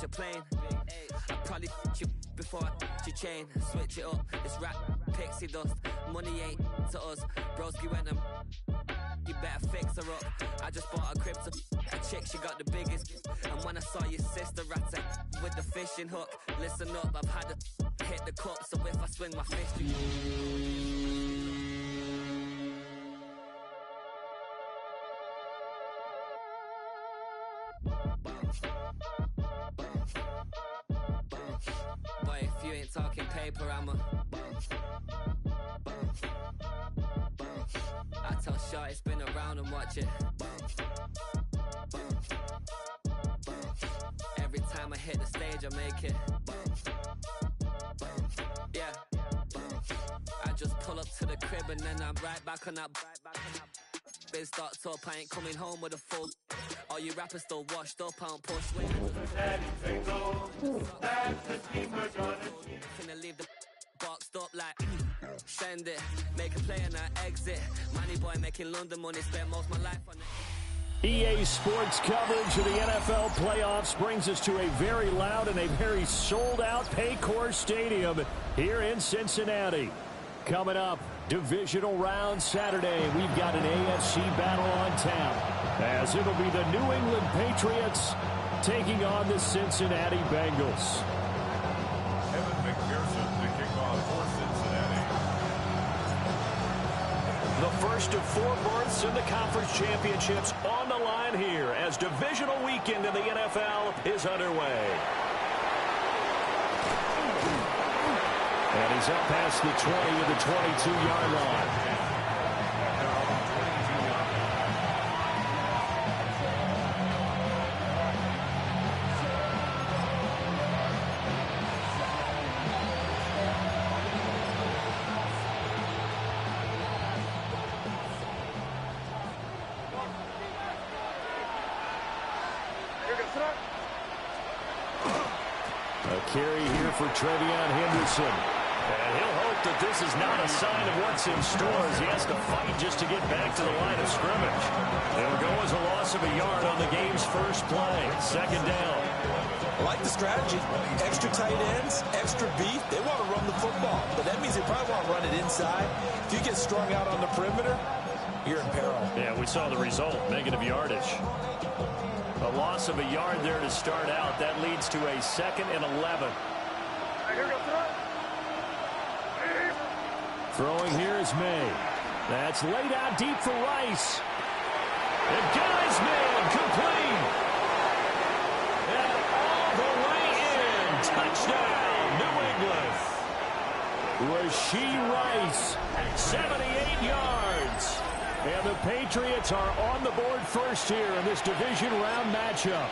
your plane. I probably you before I your chain. Switch it up, it's rap, pixie dust. Money ain't to us. Broski went them. You better fix her up. I just bought a crib to a chick, she got the biggest. And when I saw your sister rat with the fishing hook, listen up, I've had to hit the cup. So if I swing my fist, boy, if you ain't talking paper, I'm a I tell Shorty spin around and watch it. Every time I hit the stage, I make it. Yeah. I just pull up to the crib and then I'm right back on that. Biz starts up, I ain't coming home with a full. All you rappers still washed up, I don't push weight. Finna leave the boxed up like send it, make a play and I exit. Money boy making London money, spent most of my life on it. EA Sports coverage of the NFL playoffs brings us to a very loud and a very sold-out Paycor Stadium here in Cincinnati. Coming up, divisional round Saturday, we've got an AFC battle on tap, as it'll be the New England Patriots taking on the Cincinnati Bengals. Evan McPherson to kick off for Cincinnati. The first of 4 berths in the conference championships on the line here as divisional weekend in the NFL is underway. And he's up past the 20 to the 22-yard line. A carry here for Trevion Henderson. And he'll hope that this is not a sign of what's in store as he has to fight just to get back to the line of scrimmage. It'll go as a loss of a yard on the game's first play. Second down. I like the strategy. Extra tight ends, extra beef. They want to run the football, but that means they probably want to run it inside. If you get strung out on the perimeter, you're in peril. Yeah, we saw the result, negative yardage. A loss of a yard there to start out. That leads to a 2nd and 11. Throwing here is May. That's laid out deep for Rice. And guys, man, complete. And all the way in. Touchdown, New England. Rashee Rice, 78 yards. And the Patriots are on the board first here in this division round matchup.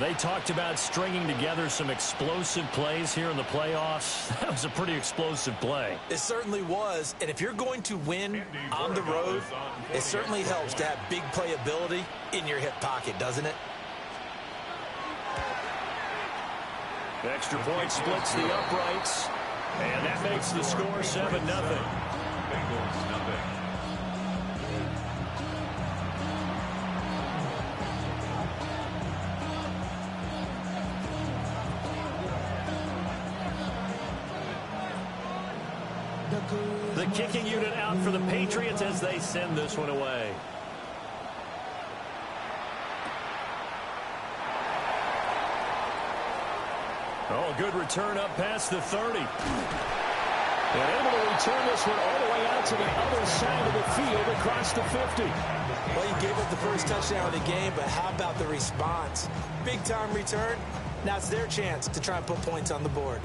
They talked about stringing together some explosive plays here in the playoffs. That was a pretty explosive play. It certainly was. And if you're going to win on the road, it certainly helps to have big playability in your hip pocket, doesn't it? Extra point splits the uprights. And that makes the score 7-0. Bengals nothing. The kicking unit out for the Patriots as they send this one away. Oh, good return up past the 30. And able to return this one all the way out to the other side of the field across the 50. Well, you gave up the first touchdown of the game, but how about the response? Big-time return. Now it's their chance to try and put points on the board.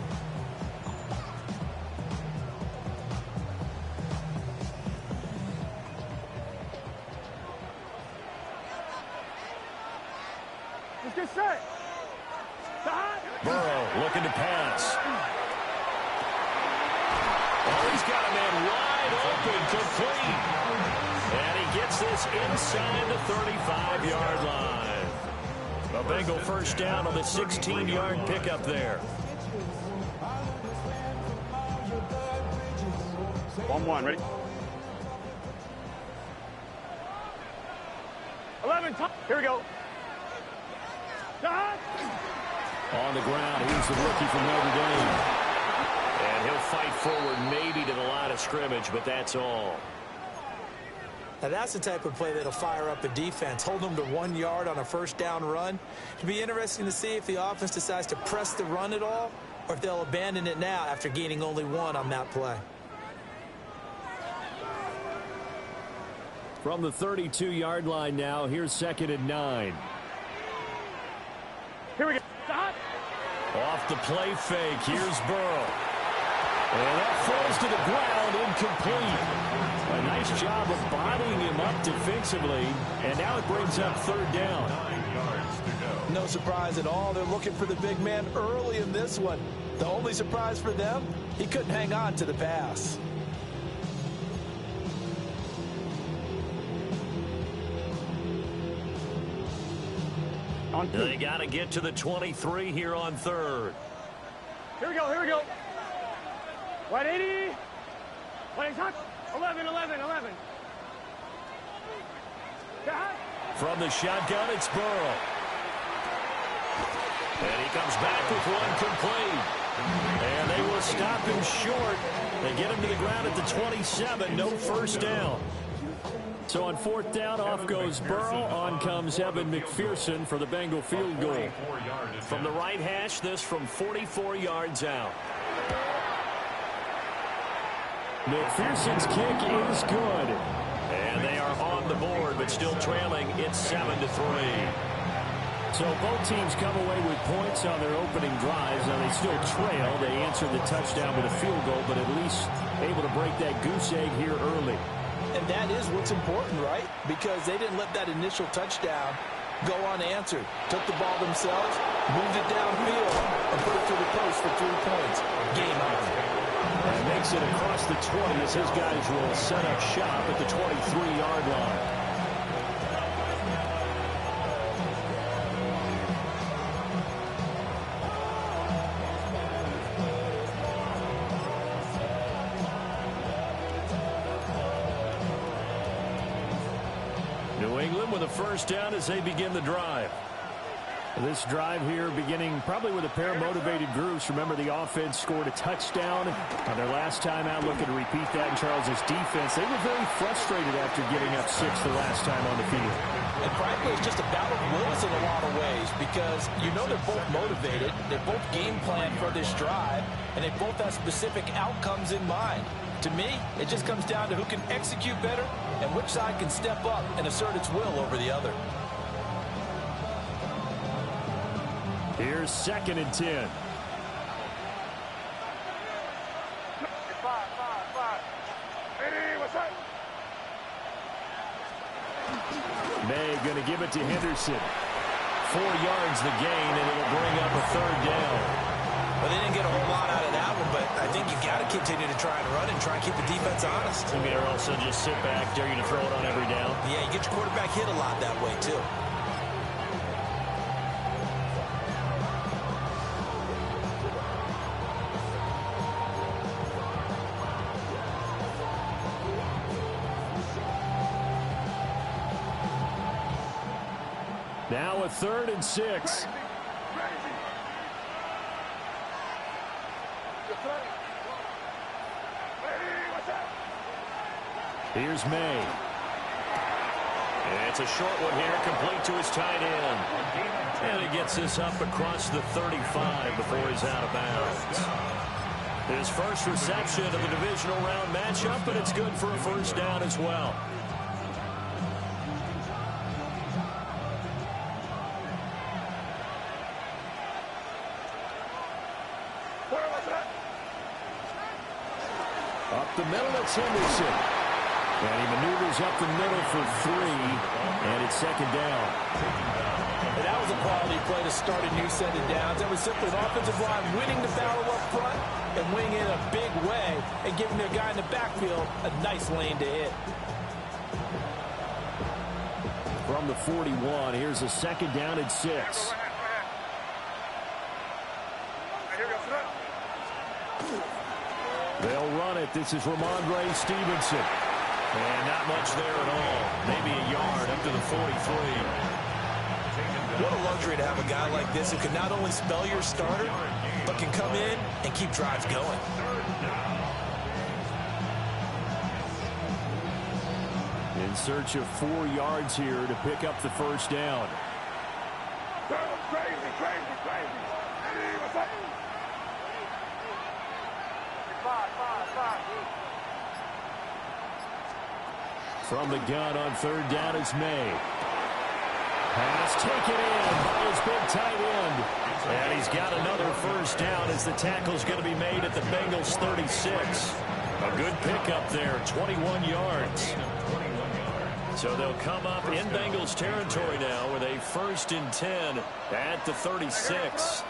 Let's get set. Burrow looking to pass. Oh, he's got a man wide open, complete. And he gets this inside the 35-yard line. A Bengal first down on the 16-yard pickup there. 1-1, ready? 11, here we go. On the ground, here's the rookie from Notre Dame. And he'll fight forward maybe to the line of scrimmage, but that's all. Now, that's the type of play that'll fire up a defense. Hold them to 1 yard on a first down run. It'll be interesting to see if the offense decides to press the run at all or if they'll abandon it now after gaining only 1 on that play. From the 32-yard line now, here's 2nd and 9. Here we go. Stop. Off the play fake, here's Burrow. And that falls to the ground, incomplete. A nice job of bodying him up defensively, and now it brings up 3rd down. 9 yards to go. No surprise at all. They're looking for the big man early in this one. The only surprise for them, he couldn't hang on to the pass. They got to get to the 23 here on 3rd. Here we go, here we go. 180. 180. 11, 11, 11. From the shotgun, it's Burrow. And he comes back with one complete. And they will stop him short. They get him to the ground at the 27. No first down. So on 4th down, off goes Burrow. On comes Evan McPherson for the Bengal field goal. From the right hash, this from 44 yards out. McPherson's kick is good. And they are on the board, but still trailing. It's 7-3. So both teams come away with points on their opening drives. Now they still trail. They answered the touchdown with a field goal, but at least able to break that goose egg here early. And that is what's important, right? Because they didn't let that initial touchdown go unanswered. Took the ball themselves, moved it downfield, and put it through the post for 3 points. Game on. And makes it across the 20 as his guys will set up shop at the 23-yard line. New England with a first down as they begin the drive. This drive here beginning probably with a pair of motivated groups. Remember, the offense scored a touchdown on their last time out, looking to repeat that in Charles's defense. They were very frustrated after giving up 6 the last time on the field. And frankly, it's just a battle of wills in a lot of ways because you know they're both motivated, they're both game planned for this drive, and they both have specific outcomes in mind. To me, it just comes down to who can execute better and which side can step up and assert its will over the other. Here's 2nd and 10. May going to give it to Henderson. 4 yards the gain, and it'll bring up a 3rd down. Well, they didn't get a whole lot out of that one, but I think you got to continue to try and run and try and keep the defense honest. I mean, or also just sit back, dare you to throw it on every down. Yeah, you get your quarterback hit a lot that way, too. Now a 3rd and 6. Here's May. And it's a short one here, complete to his tight end. And he gets this up across the 35 before he's out of bounds. His first reception of the divisional round matchup, but it's good for a first down as well. Up the middle, it's Henderson. And he maneuvers up the middle for 3, and it's 2nd down. And that was a quality play to start a new set of downs. That was simply an offensive line winning the battle up front and winning in a big way and giving their guy in the backfield a nice lane to hit. From the 41, here's a 2nd down and 6. They'll run it. This is Ramondre Stevenson. And not much there at all. Maybe a yard up to the 43. What a luxury to have a guy like this who can not only spell your starter, but can come in and keep drives going. In search of 4 yards here to pick up the first down. Crazy. Five. From the gun on third down is May. Pass taken in by his big tight end. And he's got another first down as the tackle's going to be made at the Bengals 36. A good pickup there, 21 yards. So they'll come up in Bengals territory now with a 1st and 10 at the 36.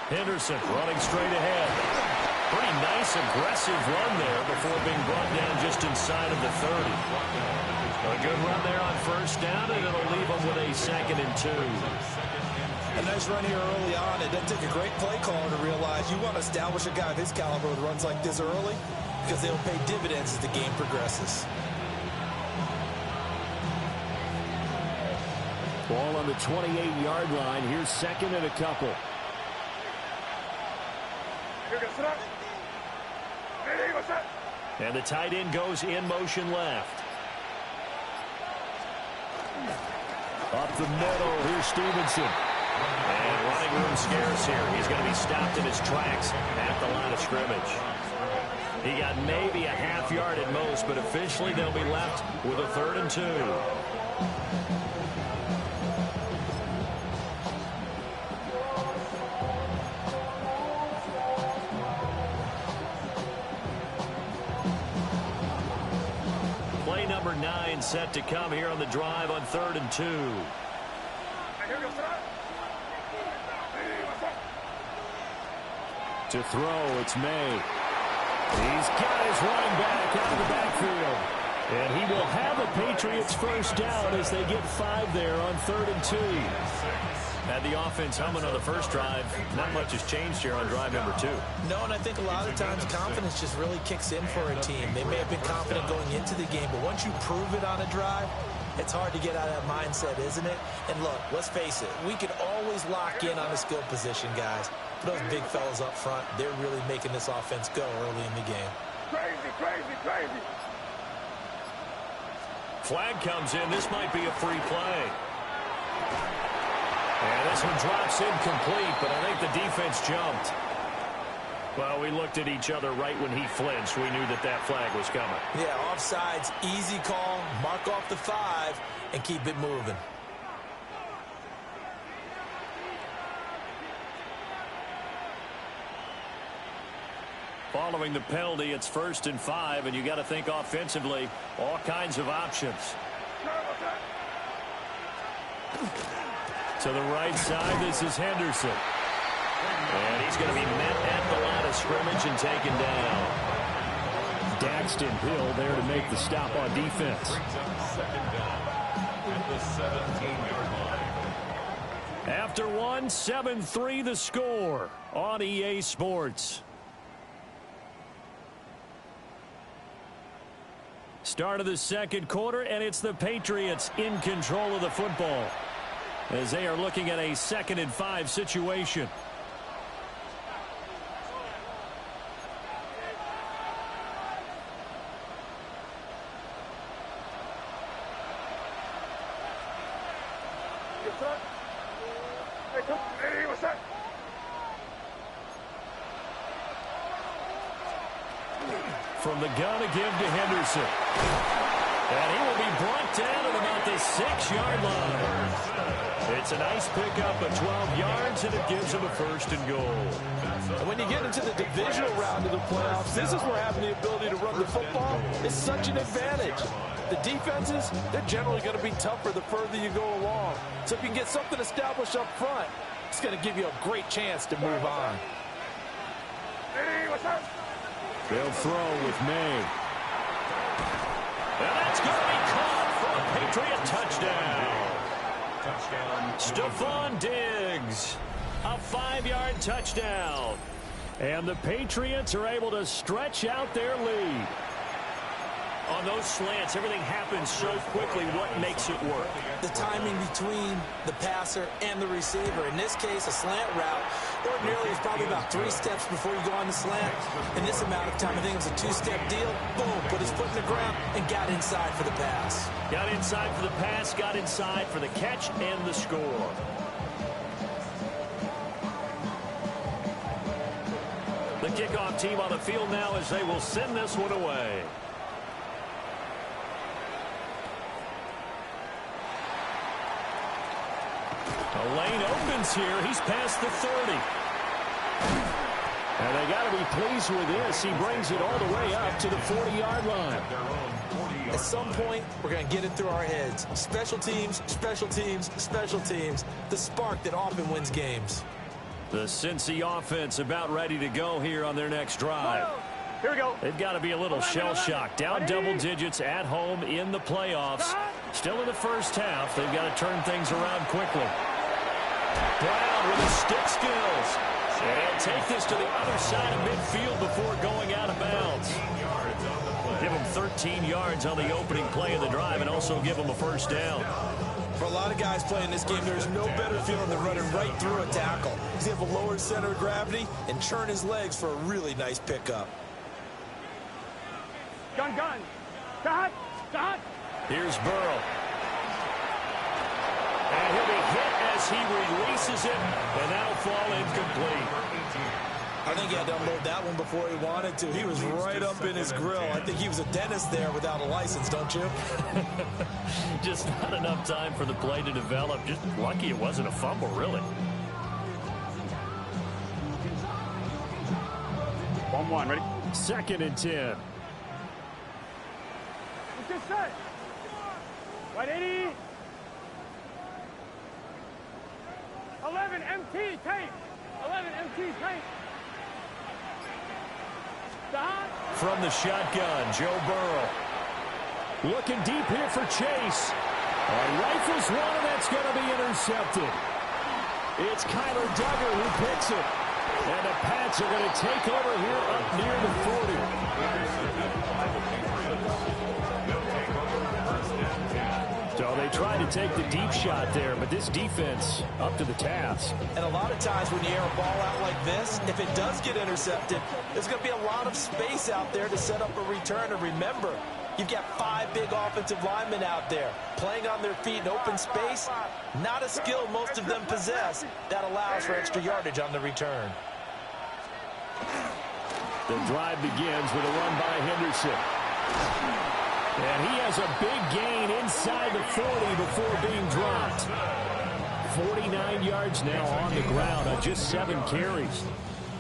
Henderson running straight ahead. Pretty nice, aggressive run there before being brought down just inside of the 30. A good run there on first down, and it'll leave them with a 2nd and 2. A nice run here early on. It doesn't take a great play caller to realize you want to establish a guy of his caliber with runs like this early because they'll pay dividends as the game progresses. Ball on the 28-yard line. Here's 2nd and a couple. And the tight end goes in motion left. Up the middle, here's Stevenson. And running room scarce here. He's going to be stopped in his tracks at the line of scrimmage. He got maybe a half yard at most, but officially they'll be left with a 3rd and 2. Play number 9 set to come here on the drive on 3rd and 2. To throw, it's May. He's got his running back out of the backfield. And he will have the Patriots first down as they get 5 there on 3rd and 2. Had the offense humming on the first drive. Not much has changed here on drive number 2. No, and I think a lot of times confidence just really kicks in for a team. They may have been confident going into the game, but once you prove it on a drive, it's hard to get out of that mindset, isn't it? And look, let's face it, we can always lock in on a skill position, guys. But those big fellas up front, they're really making this offense go early in the game. Crazy. Flag comes in. This might be a free play. And this one drops incomplete, but I think the defense jumped. Well, we looked at each other right when he flinched. We knew that that flag was coming. Yeah, offsides, easy call, mark off the 5, and keep it moving. Following the penalty, it's 1st and 5, and you got to think offensively, all kinds of options. To the right side, this is Henderson. And he's going to be met at the line of scrimmage and taken down. Daxton Hill there to make the stop on defense. 2nd down at the 17-yard line. After one, 7-3 the score on EA Sports. Start of the 2nd quarter, and it's the Patriots in control of the football as they are looking at a 2nd and 5 situation. From the gun again to Henderson. And he will be brought down at about the 6-yard line. It's a nice pickup of 12 yards, and it gives him a 1st and goal. And when you get into the divisional round of the playoffs, this is where having the ability to run the football is such an advantage. The defenses, they're generally going to be tougher the further you go along. So if you can get something established up front, it's going to give you a great chance to move on. They'll throw with May. And that's going to be caught for a Patriot touchdown. Stephon Diggs, a 5-yard touchdown. And the Patriots are able to stretch out their lead. On those slants, everything happens so quickly. What makes it work? The timing between the passer and the receiver. In this case, a slant route ordinarily is probably about 3 steps before you go on the slant. In this amount of time, I think it was a 2-step deal. Boom, put his foot in the ground and got inside for the pass. Got inside for the pass, got inside for the catch and the score. The kickoff team on the field now as they will send this one away. The lane opens here. He's past the 30. And they got to be pleased with this. He brings it all the way up to the 40-yard line. At some point, we're going to get it through our heads. Special teams, special teams, special teams. The spark that often wins games. The Cincy offense about ready to go here on their next drive. Here we go. They've got to be a little shell-shocked. Down double digits at home in the playoffs. Still in the first half. They've got to turn things around quickly. Brown with his stick skills. And take this to the other side of midfield before going out of bounds. Give them 13 yards on the opening play of the drive and also give them a first down. For a lot of guys playing this game, there's no better feeling than running right through a tackle. He's able to lower his center of gravity and churn his legs for a really nice pickup. Gun. Stop. Here's Burrow. And he'll be hit as he releases it, and that'll fall incomplete. I think he had to unload that one before he wanted to. He was right up in his grill. I think he was a dentist there without a license, don't you? Just not enough time for the play to develop. Just lucky it wasn't a fumble, really. 1-1, ready? 2nd and 10. What's this set? 180. 11 MT tape. 11 MT tape. Stop. From the shotgun, Joe Burrow. Looking deep here for Chase. Rifles one, and that's going to be intercepted. It's Kyler Duggar who picks it. And the Pats are going to take over here up near the 40. So they tried to take the deep shot there, but this defense up to the task. And a lot of times when you air a ball out like this, if it does get intercepted, there's going to be a lot of space out there to set up a return. And remember, you've got 5 big offensive linemen out there playing on their feet in open space. Not a skill most of them possess. That allows for extra yardage on the return. The drive begins with a run by Henderson. And he has a big gain inside the 40 before being dropped. 49 yards now on the ground on just 7 carries.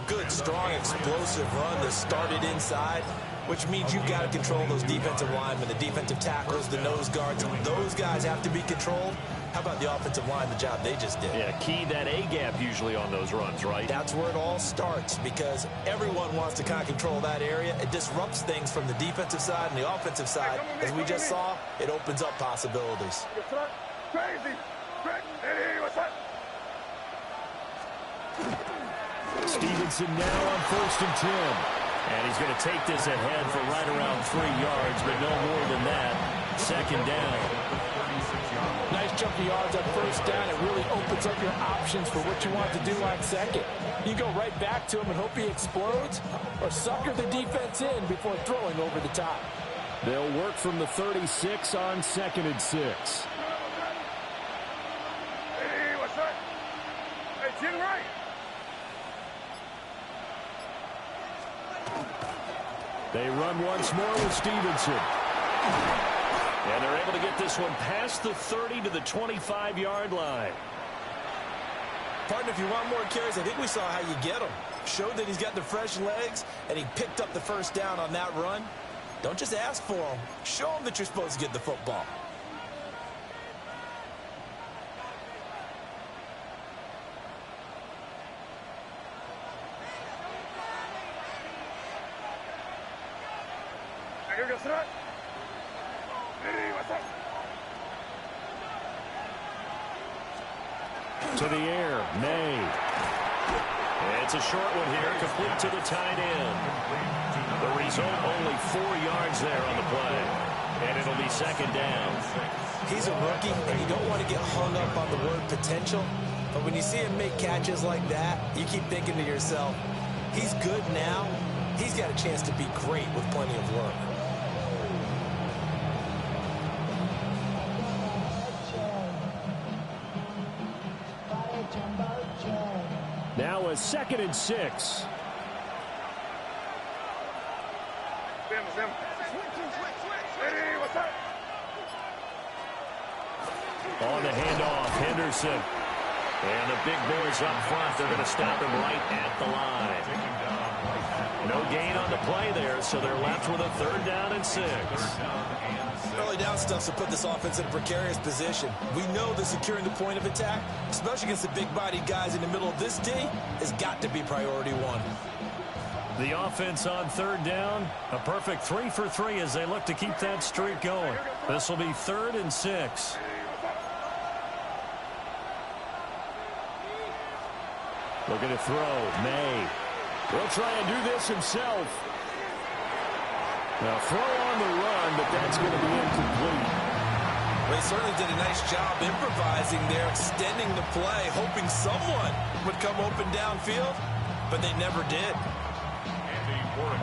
Good, strong, explosive run that started inside, which means you've got to control those defensive linemen, the defensive tackles, the nose guards. Those guys have to be controlled. How about the offensive line, the job they just did? Yeah, key that A-gap usually on those runs, right? That's where it all starts because everyone wants to kind of control that area. It disrupts things from the defensive side and the offensive side. As we just saw, it opens up possibilities. Crazy. What's up? Stevenson now on 1st and 10. And he's going to take this ahead for right around 3 yards, but no more than that. 2nd down. Nice chunk of yards on 1st down. It really opens up your options for what you want to do on 2nd. You go right back to him and hope he explodes, or sucker the defense in before throwing over the top. They'll work from the 36 on 2nd and 6. Hey, what's up? Hey, Jim Wright. They run once more with Stevenson. And they're able to get this one past the 30 to the 25-yard line. Partner, if you want more carries, I think we saw how you get them. Showed that he's got the fresh legs, and he picked up the 1st down on that run. Don't just ask for them. Show them that you're supposed to get the football. Here goes that. Hey, what's up? To the air, May. It's a short one here, complete to the tight end. The result, only 4 yards there on the play. And it'll be second down. He's a rookie, and you don't want to get hung up on the word potential. But when you see him make catches like that, you keep thinking to yourself, he's good now. He's got a chance to be great with plenty of work. Now a 2nd and 6. On the handoff, Henderson. And the big boys up front, they're going to stop him right at the line. No gain on the play there, so they're left with a 3rd down and 6. Early down stuff to put this offense in a precarious position. We know that securing the point of attack, especially against the big-bodied guys in the middle of this D, has got to be priority 1. The offense on 3rd down, a perfect 3 for 3 as they look to keep that streak going. This will be 3rd and 6. Looking to throw, May. He'll try and do this himself. Now throw on the run, but that's going to be incomplete. They certainly did a nice job improvising there, extending the play, hoping someone would come open downfield, but they never did.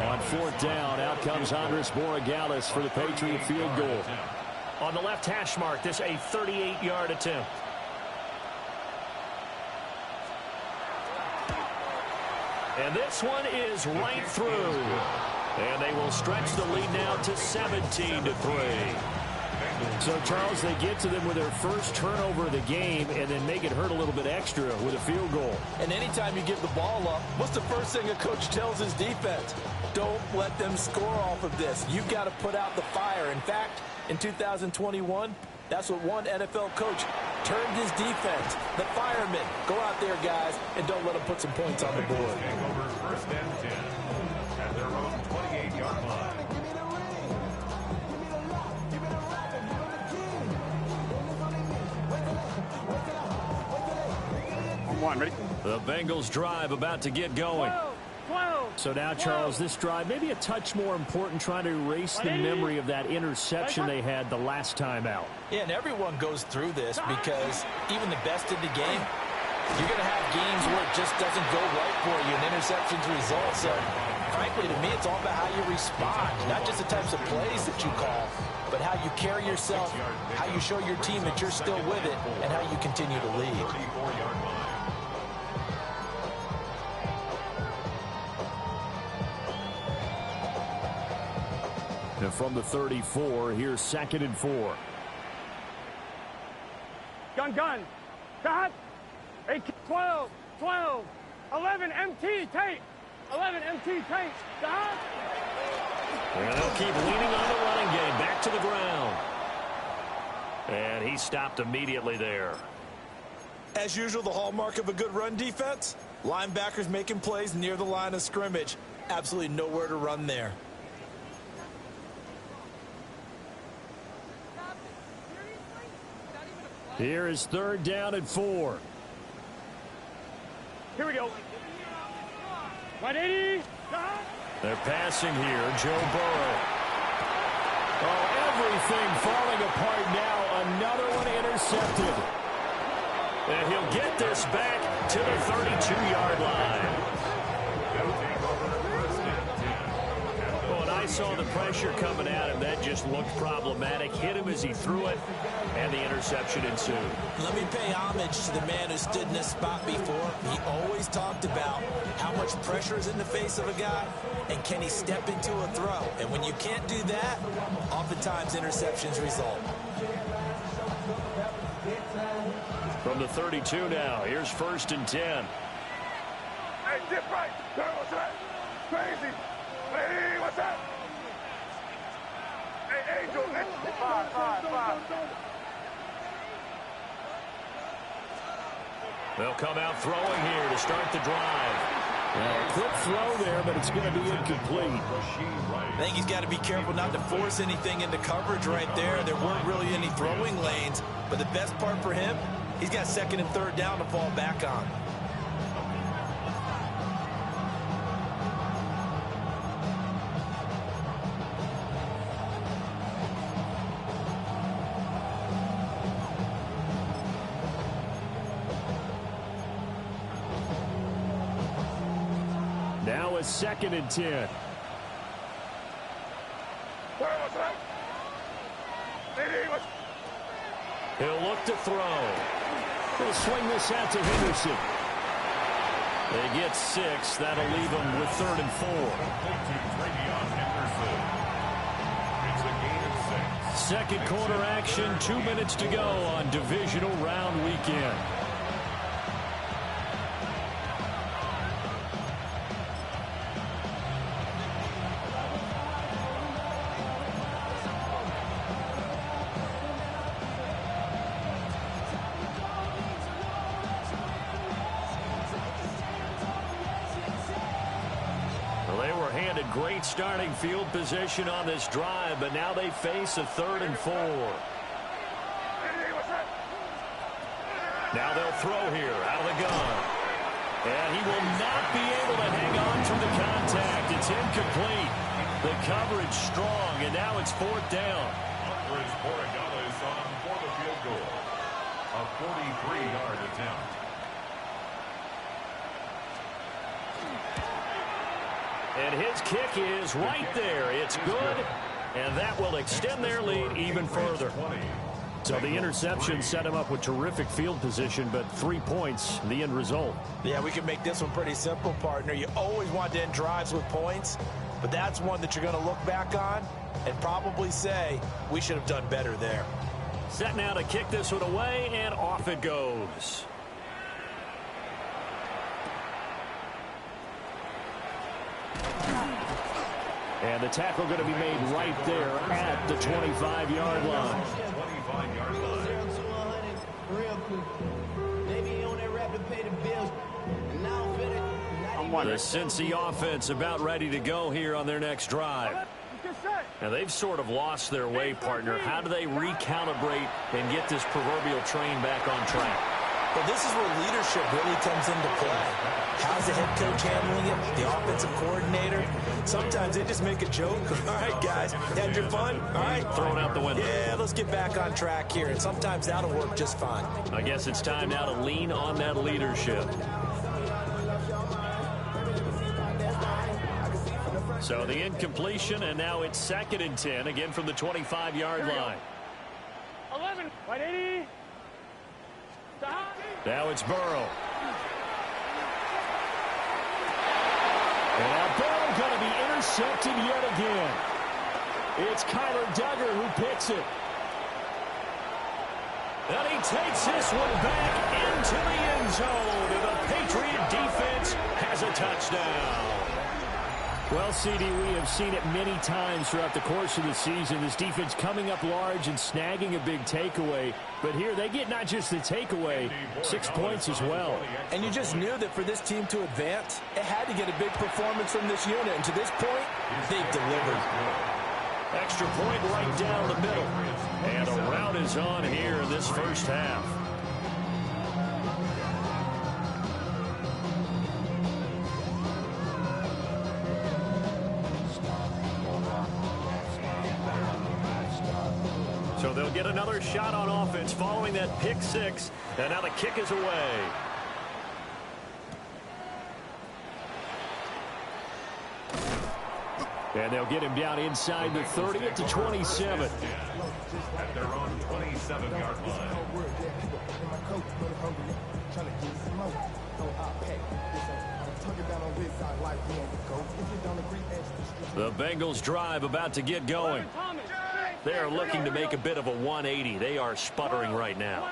On 4th down, out comes Andres Borregales for the Patriot field goal. On the left hash mark, this a 38-yard attempt. And this one is right through. And they will stretch the lead now to 17-3. So, Charles, they get to them with their first turnover of the game and then make it hurt a little bit extra with a field goal. And anytime you give the ball up, what's the first thing a coach tells his defense? Don't let them score off of this. You've got to put out the fire. In fact, in 2021, that's what one NFL coach termed his defense. The firemen. Go out there, guys, and don't let them put some points on the board. First and 10 at their own 28-yard line. Ready? The Bengals drive about to get going. 12. So now, Charles, this drive maybe a touch more important, trying to erase the memory of that interception they had the last time out. Yeah, and everyone goes through this because even the best in the game, you're going to have games where it just doesn't go right for you, and interceptions result. So, frankly, to me, it's all about how you respond, not just the types of plays that you call, but how you carry yourself, how you show your team that you're still with it, and how you continue to lead. And from the 34, here's 2nd and 4. Gun. Cut. 12. 11 MT tape. 11 MT tape. Cut. And they'll keep leaning on the running game. Back to the ground. And he stopped immediately there. As usual, the hallmark of a good run defense, linebackers making plays near the line of scrimmage. Absolutely nowhere to run there. Here is 3rd down and 4. Here we go. 180. They're passing here. Joe Burrow. Oh, everything falling apart now. Another one intercepted. And he'll get this back to the 32-yard line. Oh, and I saw the pressure coming at him. That just looked problematic. Hit him as he threw it, and the interception ensued. Let me pay homage to the man who stood in this spot before. He always talked about how much pressure is in the face of a guy, and can he step into a throw. And when you can't do that, oftentimes interceptions result. From the 32 now, here's 1st and 10. Hey, dip right. What's that? Crazy. Hey, what's that? Hey, Angel. Five. They'll come out throwing here to start the drive. Well, a quick throw there, but it's going to be incomplete. I think he's got to be careful not to force anything into coverage right there. There weren't really any throwing lanes, but the best part for him, he's got 2nd and 3rd down to fall back on. a 2nd and 10. He'll look to throw. He'll swing this out to Henderson. They get 6. That'll leave them with 3rd and 4. Second quarter action, 2 minutes to go on divisional round weekend. Great starting field position on this drive, but now they face a 3rd and 4. Now they'll throw here out of the gun. And he will not be able to hang on to the contact. It's incomplete. The coverage strong, and now it's 4th down. Andres Borregales on for the field goal. A 43-yard attempt. And his kick is right there. It's good, and that will extend their lead even further. So the interception set him up with terrific field position, but 3 points, the end result. Yeah, we can make this one pretty simple, partner. You always want to end drives with points, but that's one that you're going to look back on and probably say, we should have done better there. Set now to kick this one away, and off it goes. And the tackle going to be made right there at the 25-yard line. 25-yard line. The Cincy offense about ready to go here on their next drive. Now, they've sort of lost their way, partner. How do they recalibrate and get this proverbial train back on track? Well, this is where leadership really comes into play. How's the head coach handling it? The offensive coordinator? Sometimes they just make a joke. All right, guys, had your fun? All right. Thrown out the window. Yeah, let's get back on track here. And sometimes that'll work just fine. I guess it's time now to lean on that leadership. So the incompletion, and now it's 2nd and 10, again from the 25-yard line. 11, 180. Now it's Burrow. And now Burrow going to be intercepted yet again. It's Kyler Duggar who picks it. And he takes this one back into the end zone. And the Patriot defense has a touchdown. Well, CD, we have seen it many times throughout the course of the season. This defense coming up large and snagging a big takeaway. But here they get not just the takeaway, 6 points as well. And you just knew that for this team to advance, it had to get a big performance from this unit. And to this point, they've delivered. Extra point right down the middle. And a rout is on here in this first half. So they'll get another shot on offense following that pick six. And now the kick is away. And they'll get him down inside the 30 at the 27. At their own 27-yard line. The Bengals drive about to get going. They are looking to make a bit of a 180. They are sputtering right now.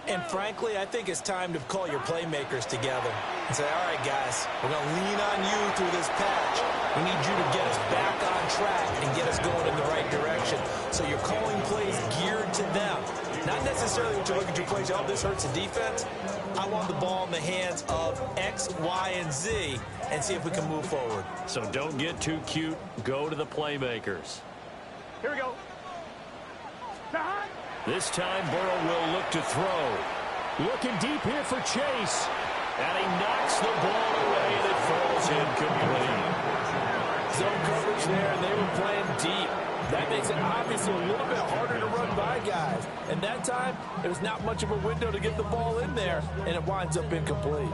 And frankly, I think it's time to call your playmakers together and say, all right, guys, we're going to lean on you through this patch. We need you to get us back on track and get us going in the right direction. So you're calling plays geared to them. Not necessarily what you look at your plays, oh, this hurts the defense. I want the ball in the hands of X, Y, and Z and see if we can move forward. So don't get too cute. Go to the playmakers. Here we go. This time, Burrow will look to throw. Looking deep here for Chase. And he knocks the ball away, and it falls incomplete. Zone coverage there, and they were playing deep. That makes it obviously a little bit harder to run by guys. And that time, there was not much of a window to get the ball in there, and it winds up incomplete.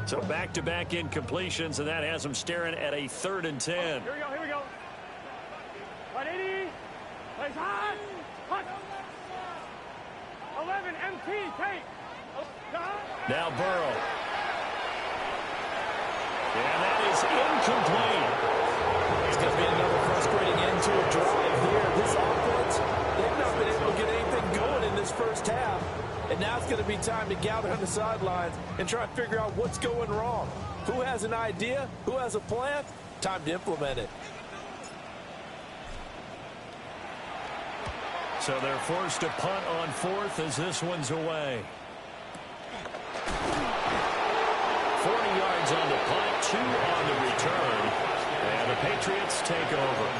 So back-to-back incompletions, and that has them staring at a 3rd and 10. Here we go. 180. Plays high. Punt. 11 MT. Take. Now Burrow. And that is incomplete. It's going to be another frustrating end to a drive here. This offense, they've not been able to get anything going in this first half. And now it's going to be time to gather on the sidelines and try and figure out what's going wrong. Who has an idea? Who has a plan? Time to implement it. So they're forced to punt on 4th as this one's away. 40 yards on the punt, 2 on the return. And the Patriots take over.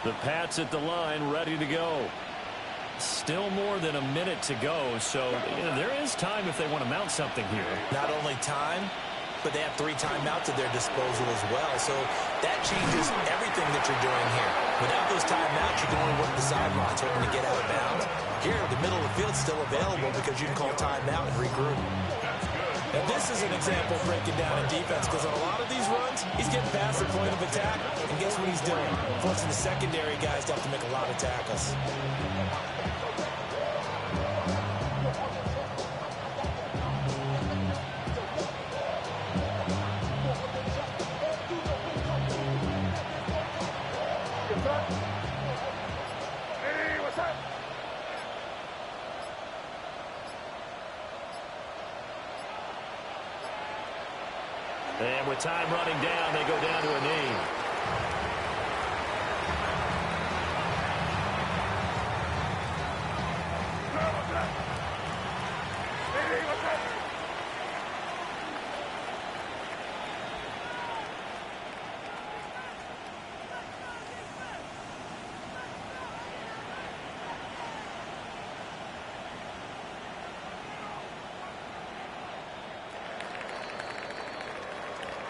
The Pats at the line, ready to go. Still more than a minute to go, so there is time if they want to mount something here. Not only time, but they have 3 timeouts at their disposal as well. So that changes everything that you're doing here. Without those timeouts, you can only work the sidelines, hoping to get out of bounds. Here, the middle of the field's still available because you can call timeout and regroup. And this is an example of breaking down in defense, because on a lot of these runs, he's getting past the point of attack, and guess what he's doing? Forcing the secondary guys to have to make a lot of tackles. Hey, what's up? And with time running down, they go down to a knee. Hey, what's up?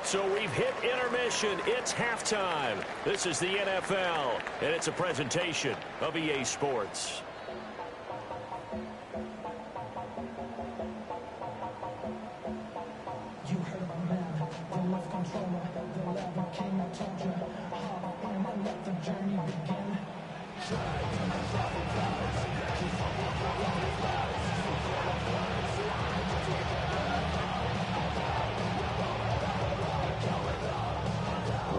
So we've hit intermission. It's halftime. This is the NFL, and it's a presentation of EA Sports. You heard my man, the left controller, the level king, I told you, hard and I let the journey begin.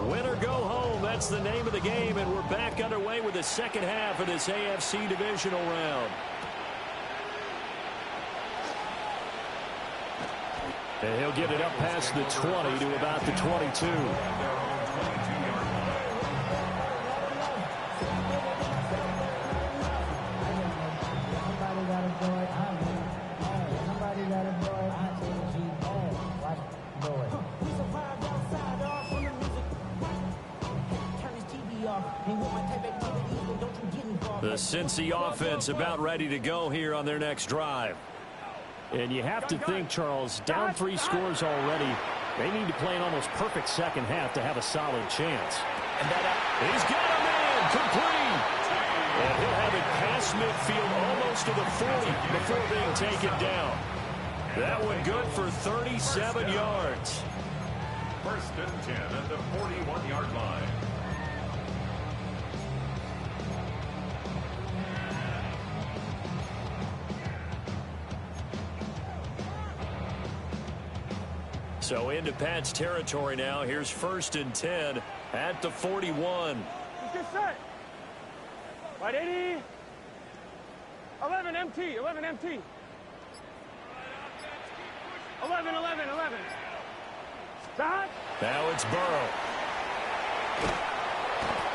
Win or go home, that's the name of the game, and we're back underway with the second half of this AFC divisional round. And he'll get it up past the 20 to about the 22. The Cincy offense about ready to go here on their next drive. And you have to think, Charles, down 3 scores already. They need to play an almost perfect second half to have a solid chance. And he's got a man complete. And he'll have it past midfield almost to the 40 before being taken down. That one good for 37 yards. 1st and 10 at the 41-yard line. So into Pat's territory now. Here's 1st and 10 at the 41. Let's get set. 180. 11 MT. 11 MT. 11. Stop. Now it's Burrow.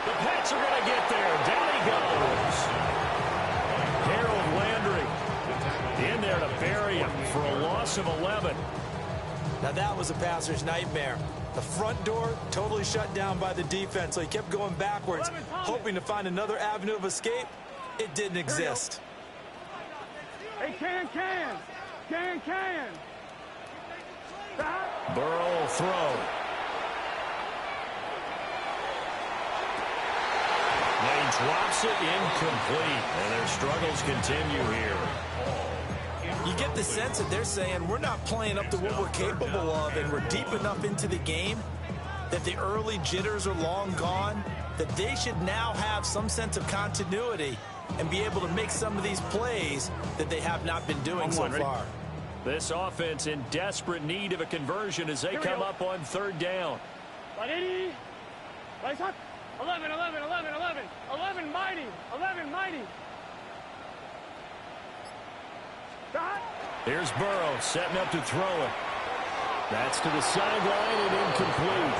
The Pats are going to get there. Down he goes. Harold Landry in there to bury him for a loss of 11. Now that was a passer's nightmare. The front door totally shut down by the defense, so he kept going backwards, hoping to find another avenue of escape. It didn't exist. Hey, can. Stop. Burrow will throw. They drops it incomplete. And their struggles continue here. You get the sense that they're saying we're not playing up to what we're capable of, and we're deep enough into the game that the early jitters are long gone, that they should now have some sense of continuity and be able to make some of these plays that they have not been doing so far. This offense in desperate need of a conversion as they come up on third down. 11, 11, 11, 11. 11 mighty. 11 mighty. Here's Burrow setting up to throw it. That's to the sideline and incomplete.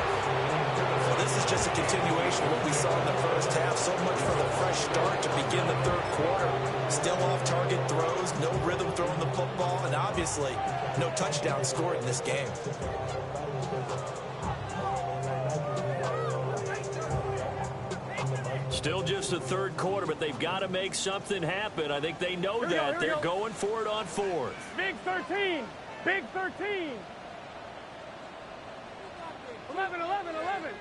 Well, this is just a continuation of what we saw in the first half. So much for the fresh start to begin the third quarter. Still off-target throws, no rhythm throwing the football, and obviously no touchdown scored in this game. Still just the third quarter, but they've got to make something happen. I think they know that. They're going for it on fourth. Big 13. Big 13. 11, 11, 11.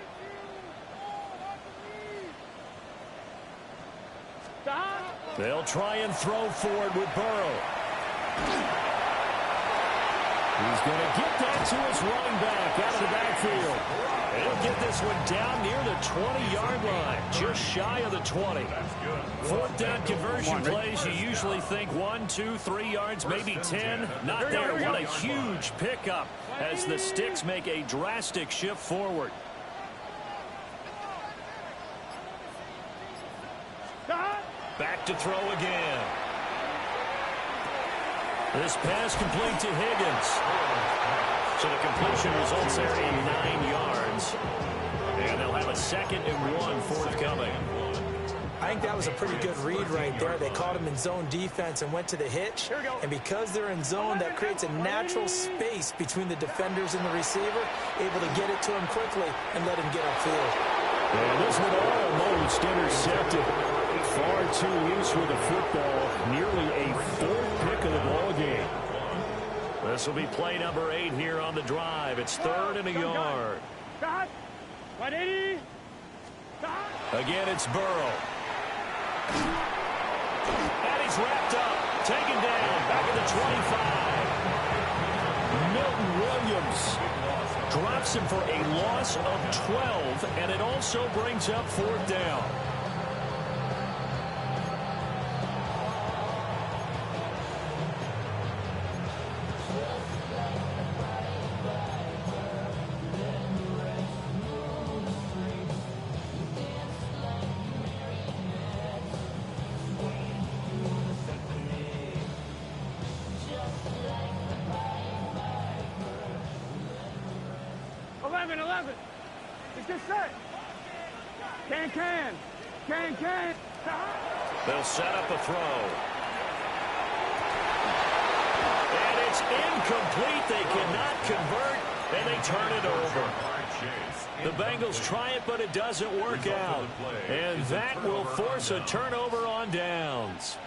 They'll try and throw forward with Burrow. He's going to get that to his running back out of the backfield. He'll get this one down near the 20-yard line, just shy of the 20. Fourth down conversion plays, you usually think 1, 2, 3 yards, maybe 10. Not there. What a huge pickup as the Sticks make a drastic shift forward. Back to throw again. This pass complete to Higgins. So the completion results there in 9 yards. And they'll have a 2nd and 1 forthcoming. I think that was a pretty good read right there. They caught him in zone defense and went to the hitch. And because they're in zone, that creates a natural space between the defenders and the receiver, able to get it to him quickly and let him get upfield. And this one almost intercepted. Far too loose with the football. Nearly a 4th pick of the ball game. This will be play number 8 here on the drive. It's 3rd and a yard. Again, it's Burrow. And he's wrapped up. Taken down. Back at the 25. Milton Williams drops him for a loss of 12. And it also brings up 4th down. They'll set up a throw. And it's incomplete. They cannot convert, and they turn it over. The Bengals try it, but it doesn't work out. And that will force a turnover on downs.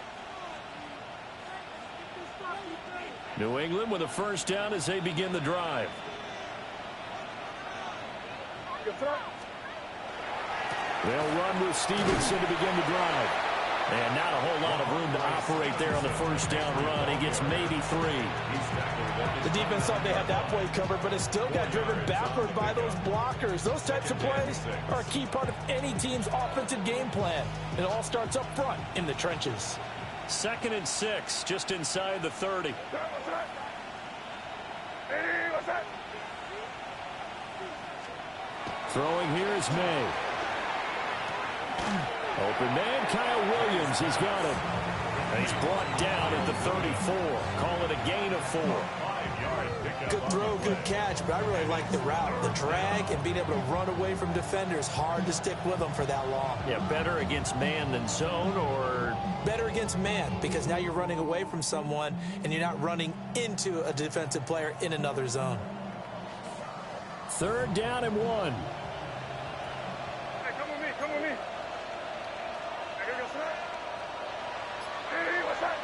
New England with a first down as they begin the drive. They'll run with Stevenson to begin the drive. And not a whole lot of room to operate there on the first down run. He gets maybe 3. The defense thought they had that play covered, but it still got driven backward by those blockers. Those types of plays are a key part of any team's offensive game plan. It all starts up front in the trenches. 2nd and 6, just inside the 30. Throwing here is May. Open man, Kyle Williams has got him. And he's brought down at the 34. Call it a gain of 4. Good throw, good catch, but I really like the route. The drag and being able to run away from defenders. Hard to stick with them for that long. Yeah, better against man than zone, or? Better against man, because now you're running away from someone and you're not running into a defensive player in another zone. 3rd down and 1. Hey, come with me, come with me. Hey, here goes that. Hey, what's that?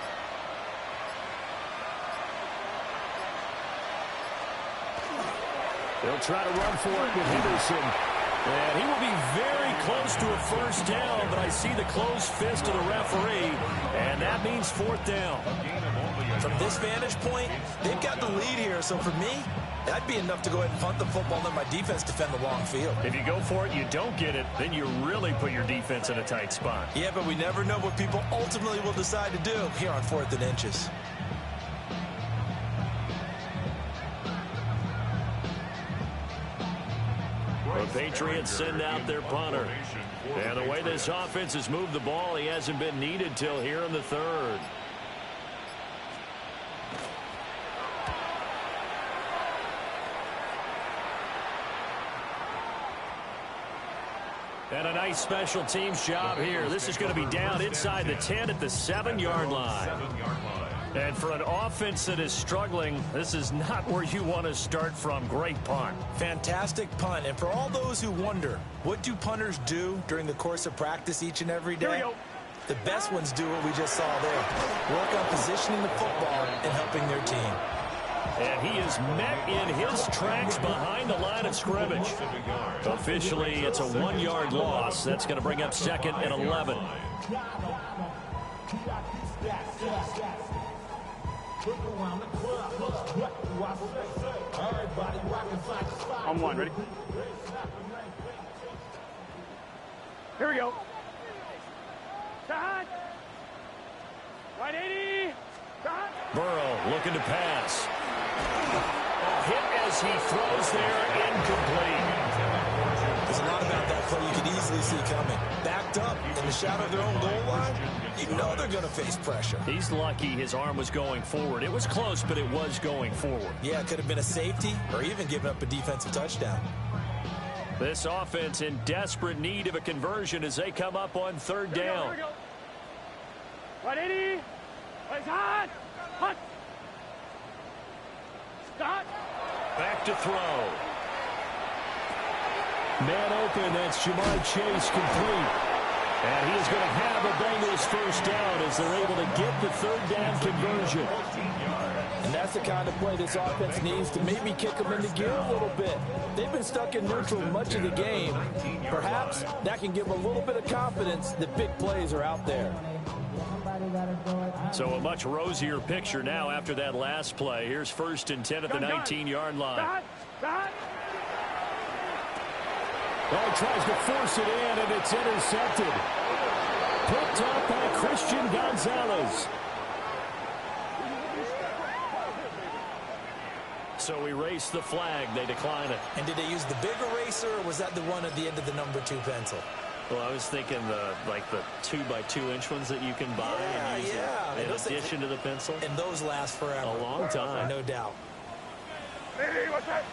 They'll try to run for it with Henderson. And he will be very close to a first down, but I see the closed fist of the referee, and that means fourth down. From this vantage point, they've got the lead here, so for me, that'd be enough to go ahead and punt the football and let my defense defend the long field. If you go for it, you don't get it, then you really put your defense in a tight spot. Yeah, but we never know what people ultimately will decide to do here on 4th and inches. The Patriots send out their punter. And the way this offense has moved the ball, he hasn't been needed till here in the third. And a nice special teams job here. This is going to be down inside the 10 at the 7-yard line. And for an offense that is struggling, this is not where you want to start from. Great punt. Fantastic punt. And for all those who wonder, what do punters do during the course of practice each and every day? The best ones do what we just saw there. Work on positioning the football and helping their team. And he is met in his tracks behind the line of scrimmage. Officially, it's a 1-yard loss. That's going to bring up 2nd and 11. On one, ready? Here we go. Shot. 180. Shot. Burrow looking to pass. Hit as he throws there, incomplete. There's a lot about that play you could easily see coming. Backed up in the shadow of their own goal line, you know they're going to face pressure. He's lucky his arm was going forward. It was close, but it was going forward. Yeah, it could have been a safety or even given up a defensive touchdown. This offense in desperate need of a conversion as they come up on 3rd down. 180. It's hot. Hot. Stop. Back to throw. Man open, that's Jamar Chase complete. And he is going to have a Bengals first down as they're able to get the 3rd down conversion. And that's the kind of play this offense needs to maybe kick them into gear a little bit. They've been stuck in neutral much of the game. Perhaps that can give them a little bit of confidence that big plays are out there. So a much rosier picture now after that last play. Here's 1st and 10 at the 19-yard line. Well, he tries to force it in, and it's intercepted. Picked up by Christian Gonzalez. So erase the flag. They decline it. And did they use the big eraser, or was that the one at the end of the number 2 pencil? Well, I was thinking the 2x2-inch ones that you can buy and use in addition to the pencil. And those last forever. A long time. No doubt. Hey, what's that?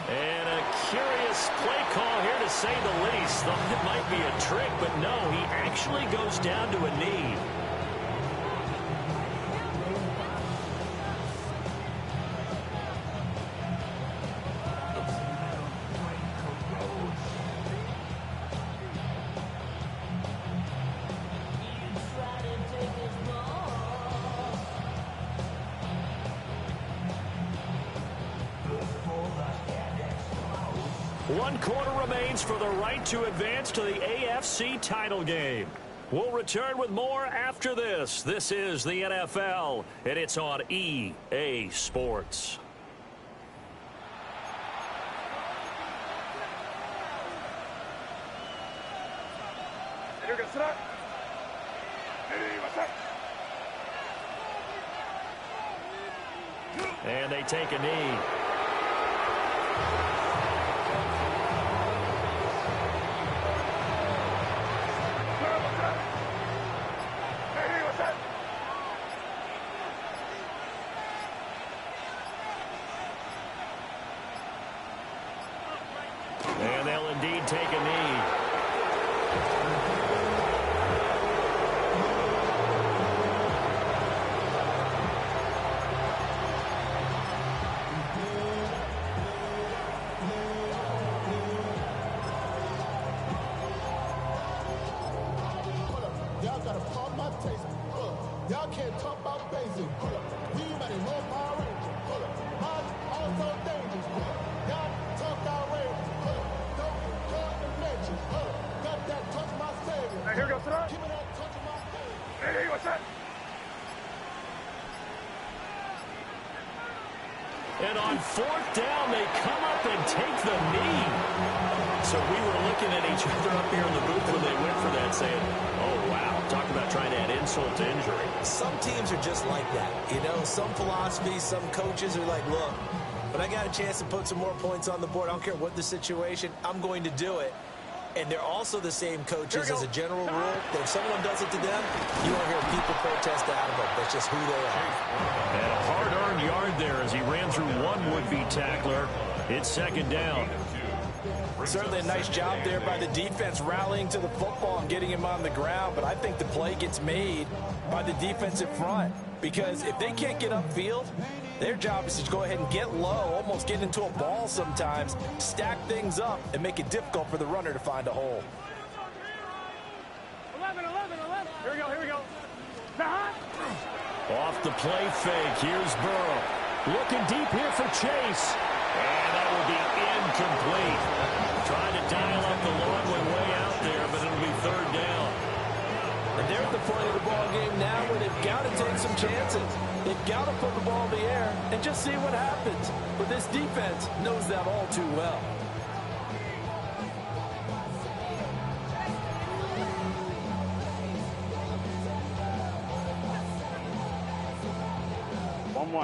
And a curious play call here, to say the least. Thought it might be a trick, but no, he actually goes down to a knee. One quarter remains for the right to advance to the AFC title game. We'll return with more after this. This is the NFL, and it's on EA Sports. And they take a knee. And they'll indeed take a knee. Y'all gotta pump my taste. Y'all can't talk about basic. We might as well Power Ranger. Hey, here we go, sit up. Hey, what's that? And on fourth down, they come up and take the knee. So we were looking at each other up here in the booth when they went for that, saying, oh, wow, talk about trying to add insult to injury. Some teams are just like that. You know, some philosophies, some coaches are like, look, when I got a chance to put some more points on the board, I don't care what the situation, I'm going to do it. And they're also the same coaches as a general rule. That if someone does it to them, you won't hear people protest out of it. That's just who they are. And a hard-earned yard there as he ran through one would-be tackler. It's second down. Certainly a nice job there by the defense rallying to the football and getting him on the ground. But I think the play gets made by the defensive front. Because if they can't get upfield, their job is to go ahead and get low, almost get into a ball sometimes, stack things up, and make it difficult for the runner to find a hole. 11. Here we go. Off the play fake, here's Burrow. Looking deep here for Chase. And that will be incomplete. Trying to dial up the long way out there, but it'll be third down. And they're at the point of the ball game now where they've got to take some chances. They've got to put the ball in the air and just see what happens. But this defense knows that all too well.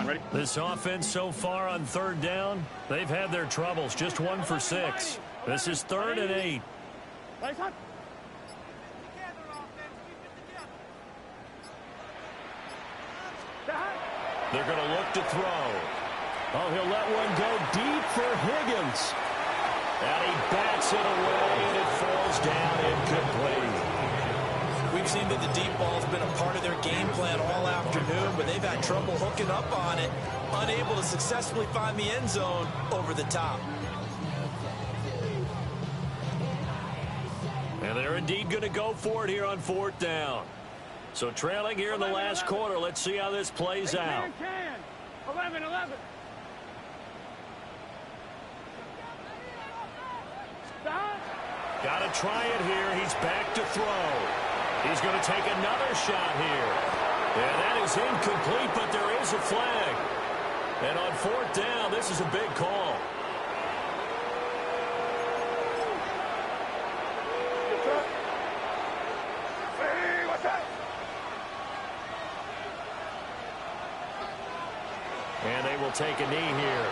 Ready? This offense so far on third down, they've had their troubles. Just 1 for 6. This is 3rd and 8. They're going to look to throw. Oh, he'll let one go deep for Higgins. And he bats it away, and it falls down incomplete. We've seen that the deep ball's been a part of their game plan all afternoon, but they've had trouble hooking up on it, unable to successfully find the end zone over the top. And they're indeed going to go for it here on 4th down. So trailing here in the last quarter. Let's see how this plays out. 11. Got to try it here. He's back to throw. He's going to take another shot here. And that is incomplete, but there is a flag. And on 4th down, this is a big call. Hey, what's that? And they will take a knee here.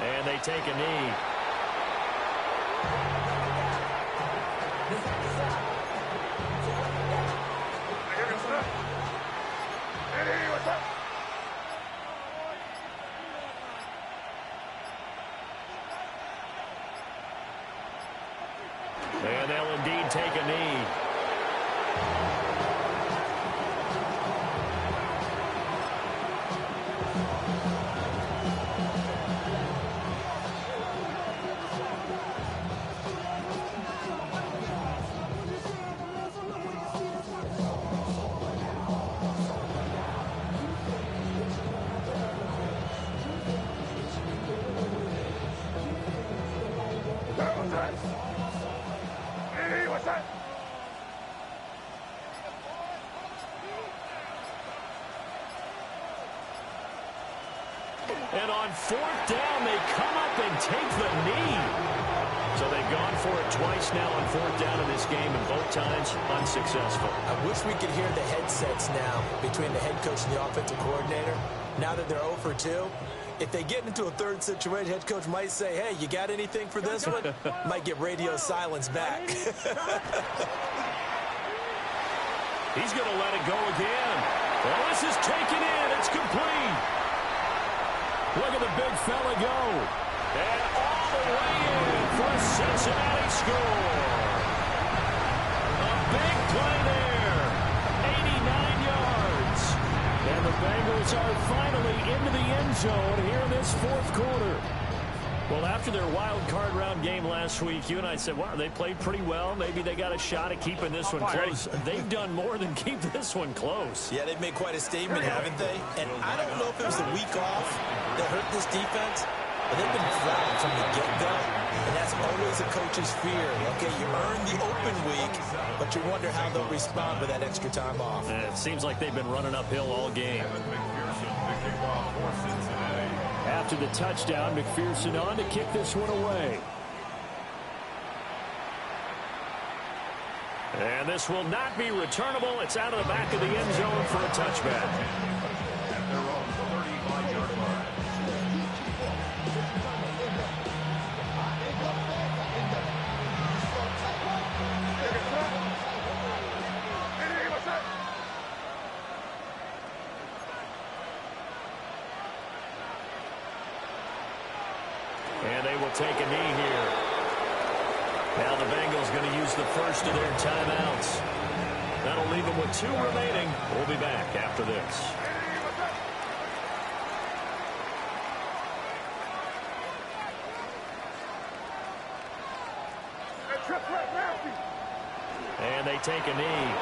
And they take a knee. And they'll indeed take a knee. Hey, what's that? And on 4th down, they come up and take the knee. So they've gone for it twice now on 4th down in this game, and both times unsuccessful. I wish we could hear the headsets now between the head coach and the offensive coordinator. Now that they're 0 for 2, if they get into a third situation, head coach might say, hey, you got anything for this one? Might get radio silence back. He's going to let it go again. Well, this is taken in. It's complete. Look at the big fella go. And all the way in for a Cincinnati score. A big play there. 89 yards. And the Bengals are finally into the end zone here in this fourth quarter. Well, after their wild card round game last week, you and I said, wow, they played pretty well. Maybe they got a shot at keeping this one close. They've done more than keep this one close. Yeah, they've made quite a statement, haven't they? And I don't know if it was the week off that hurt this defense, but they've been flat from the get-go, and that's always a coach's fear. Okay, you earn the open week, but you wonder how they'll respond with that extra time off. And it seems like they've been running uphill all game. After the touchdown, McPherson on to kick this one away. And this will not be returnable. It's out of the back of the end zone for a touchback. At their own 35-yard line. And they will take a knee here. Now the Bengals going to use the first of their timeouts. That'll leave them with 2 remaining. We'll be back after this. And they take a knee.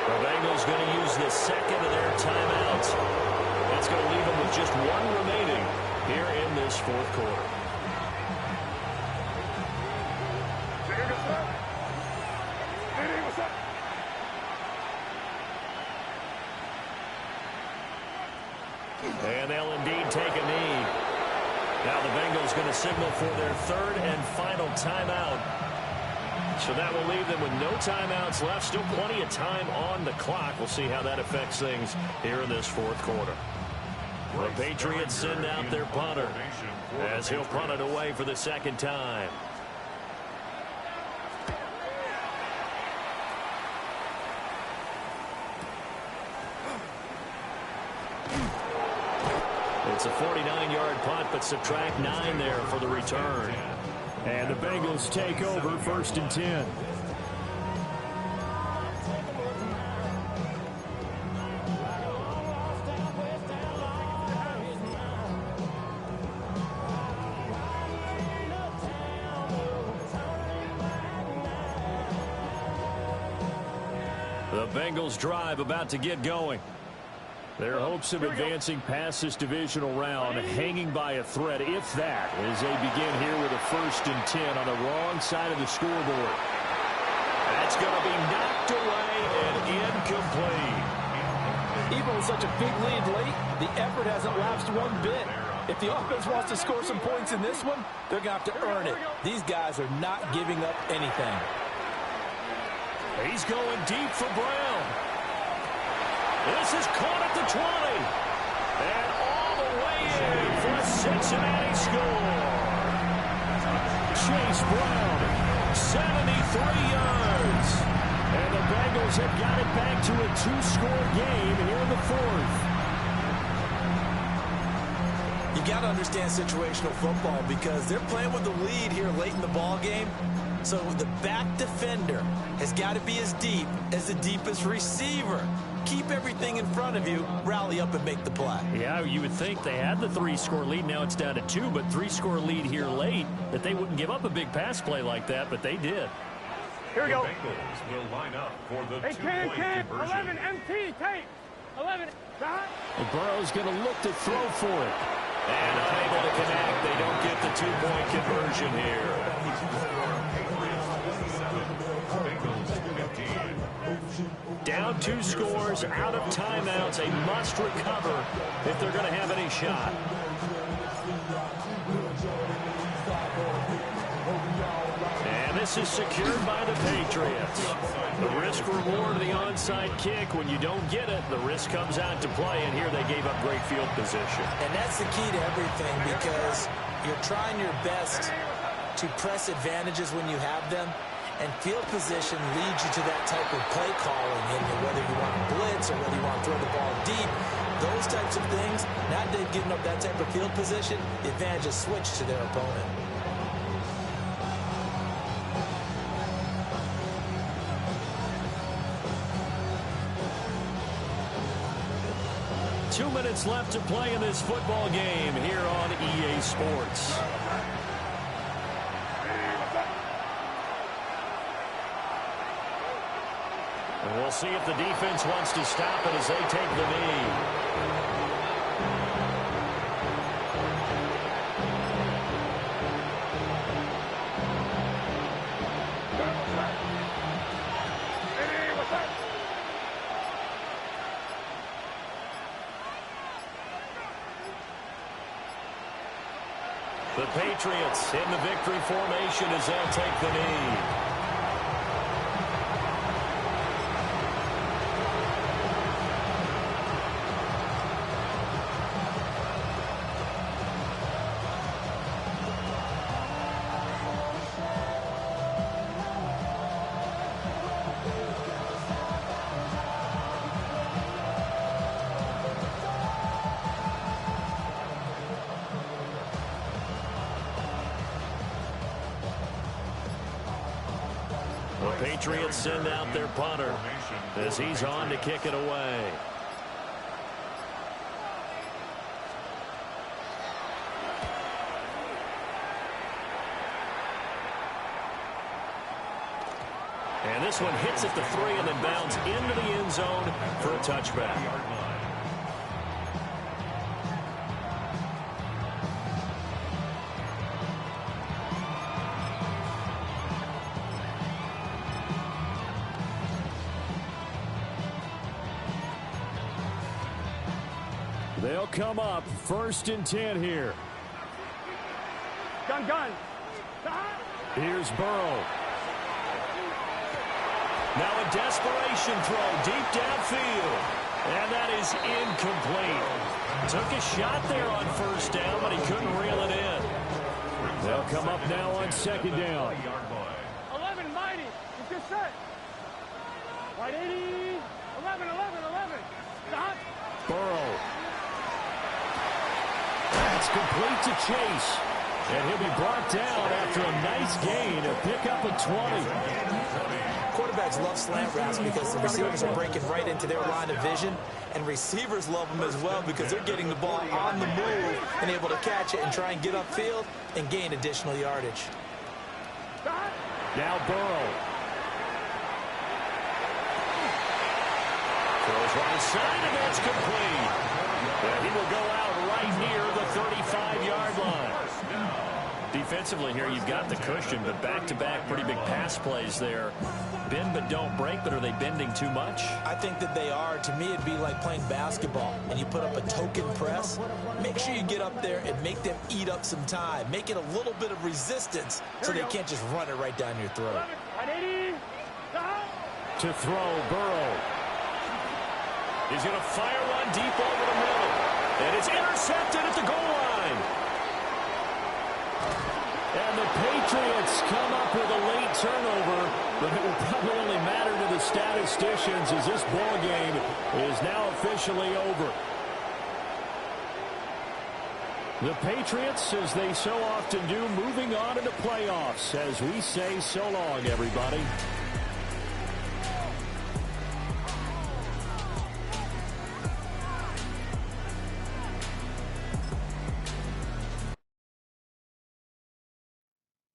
The Bengals going to use the second of their timeouts. That's going to leave them with just 1 remaining here in this fourth quarter. And they'll indeed take a knee. Now the Bengals going to signal for their 3rd and final timeout. So that will leave them with no timeouts left. Still plenty of time on the clock. We'll see how that affects things here in this fourth quarter. The Patriots send out their punter as he'll punt it away for the 2nd time. It's a 49-yard punt, but subtract 9 there for the return. And the Bengals take over 1st and 10. The Bengals drive about to get going. Their hopes of advancing past this divisional round hanging by a thread, if that, as they begin here with a 1st and 10 on the wrong side of the scoreboard. That's going to be knocked away and incomplete. Even with such a big lead late, the effort hasn't lapsed one bit. If the offense wants to score some points in this one, they're going to have to earn it. These guys are not giving up anything. He's going deep for Brown. This is caught at the 20. And all the way in for a Cincinnati score. Chase Brown, 73 yards. And the Bengals have got it back to a 2-score game here in the 4th. You got to understand situational football because they're playing with the lead here late in the ball game. So the back defender has got to be as deep as the deepest receiver. Keep everything in front of you, rally up and make the play. Yeah, you would think they had the 3-score lead. Now it's down to 2, but 3-score lead here late, that they wouldn't give up a big pass play like that, but they did. Here we go. The Bengals will line up for the two-point conversion. 11 MT, tape. 11. And Burrow's going to look to throw for it. And unable to connect. They don't get the 2-point conversion here. Down 2 scores, out of timeouts, a must recover if they're going to have any shot. And this is secured by the Patriots. The risk reward of the onside kick. When you don't get it, the risk comes out to play, and here they gave up great field position. And that's the key to everything because you're trying your best to press advantages when you have them. And field position leads you to that type of play calling, and whether you want to blitz or whether you want to throw the ball deep, those types of things. Now that they've given up that type of field position, the advantage is switched to their opponent. 2 minutes left to play in this football game here on EA Sports. And we'll see if the defense wants to stop it as they take the knee. The Patriots in the victory formation as they'll take the knee. The Patriots send out their punter as he's on to kick it away. And this one hits at the 3 and then bounds into the end zone for a touchback. They'll come up 1st and 10 here. Gun. Here's Burrow. Now a desperation throw deep downfield. And that is incomplete. Took a shot there on 1st down, but he couldn't reel it in. They'll come up now on 2nd down. 11, mighty. It's just set. Right 80. 11. Stop. Burrow. That's complete to Chase. And he'll be brought down after a nice gain, a pickup of 20. Quarterbacks love slant routes because the receivers are breaking right into their line of vision, and receivers love them as well because they're getting the ball on the move and able to catch it and try and get upfield and gain additional yardage. Now Burrow. Throws right side, and that's complete. And he will go out right near the 35-yard line. Defensively here, you've got the cushion, but back-to-back pretty big pass plays there. Bend but don't break, but are they bending too much? I think that they are. To me, it'd be like playing basketball, and you put up a token press. Make sure you get up there and make them eat up some time. Make it a little bit of resistance so they can't just run it right down your throat. To throw, Burrow. He's going to fire one deep over the middle. And it's intercepted at the goal line. And the Patriots come up with a late turnover, but it will probably only matter to the statisticians as this ball game is now officially over. The Patriots, as they so often do, moving on into playoffs as we say so long, everybody.